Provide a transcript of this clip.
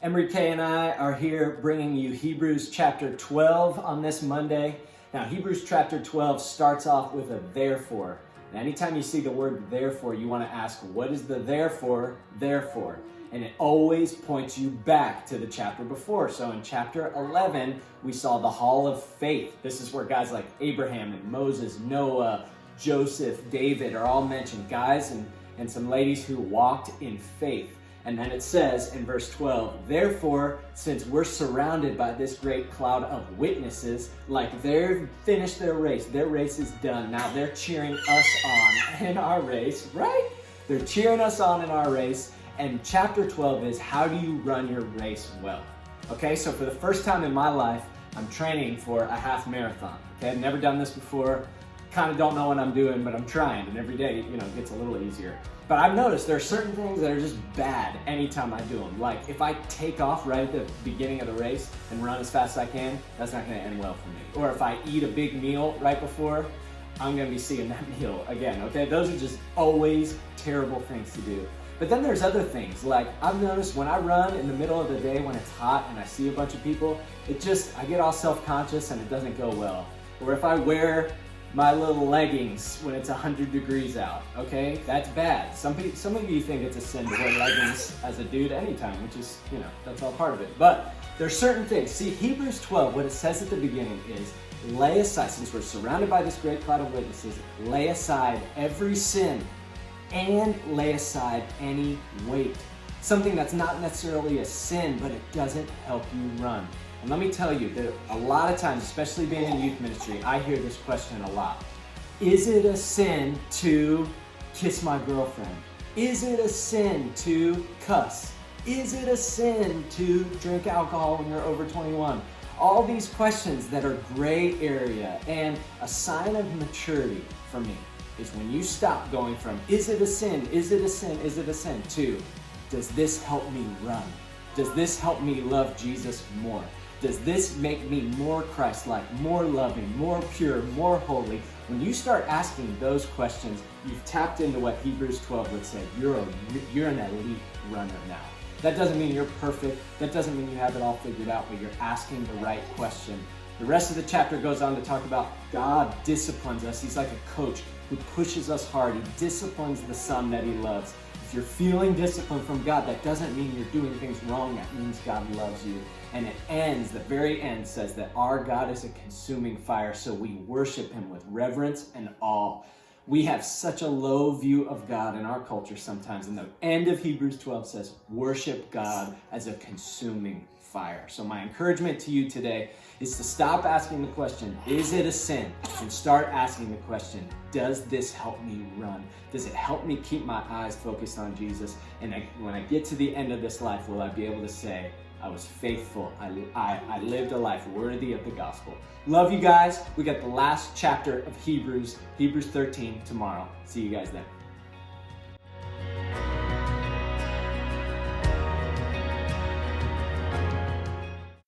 Emery Kay and I are here bringing you Hebrews chapter 12 on this Monday. Now, Hebrews chapter 12 starts off with a therefore. And anytime you see the word therefore, you want to ask, what is the therefore? Therefore. And it always points you back to the chapter before. So in chapter 11, we saw the hall of faith. This is where guys like Abraham and Moses, Noah, Joseph, David are all mentioned. Guys and some ladies who walked in faith. And then it says in verse 12, therefore, since we're surrounded by this great cloud of witnesses, like they've finished their race is done. Now they're cheering us on in our race, right? They're cheering us on in our race. And chapter 12 is how do you run your race well? Okay, so for the first time in my life, I'm training for a half marathon. Okay, I've never done this before. Kind of don't know what I'm doing, but I'm trying. And every day, it gets a little easier. But I've noticed there are certain things that are just bad anytime I do them. Like if I take off right at the beginning of the race and run as fast as I can, that's not gonna end well for me. Or if I eat a big meal right before, I'm gonna be seeing that meal again, okay? Those are just always terrible things to do. But then there's other things, like I've noticed when I run in the middle of the day when it's hot and I see a bunch of people, I get all self-conscious and it doesn't go well. Or if I wear my little leggings when it's 100 degrees out, okay? That's bad. Some of you think it's a sin to wear leggings as a dude anytime, which is, that's all part of it. But there's certain things. See, Hebrews 12, what it says at the beginning is, lay aside, since we're surrounded by this great cloud of witnesses, lay aside every sin and lay aside any weight. Something that's not necessarily a sin, but it doesn't help you run. And let me tell you, that a lot of times, especially being in youth ministry, I hear this question a lot. Is it a sin to kiss my girlfriend? Is it a sin to cuss? Is it a sin to drink alcohol when you're over 21? All these questions that are gray area, and a sign of maturity for me is when you stop going from, is it a sin, is it a sin, is it a sin, to, does this help me run? Does this help me love Jesus more? Does this make me more Christ-like, more loving, more pure, more holy? When you start asking those questions, you've tapped into what Hebrews 12 would say. You're an elite runner now. That doesn't mean you're perfect. That doesn't mean you have it all figured out, but you're asking the right question. The rest of the chapter goes on to talk about God disciplines us. He's like a coach who pushes us hard. He disciplines the son that he loves. If you're feeling discipline from God, that doesn't mean you're doing things wrong. That means God loves you. And it ends, the very end says that our God is a consuming fire, so we worship him with reverence and awe. We have such a low view of God in our culture sometimes. And the end of Hebrews 12 says, worship God as a consuming fire. So my encouragement to you today is to stop asking the question, is it a sin? And start asking the question, does this help me run? Does it help me keep my eyes focused on Jesus? And when I get to the end of this life, will I be able to say, I was faithful. I lived a life worthy of the gospel. Love you guys. We got the last chapter of Hebrews 13 tomorrow. See you guys then.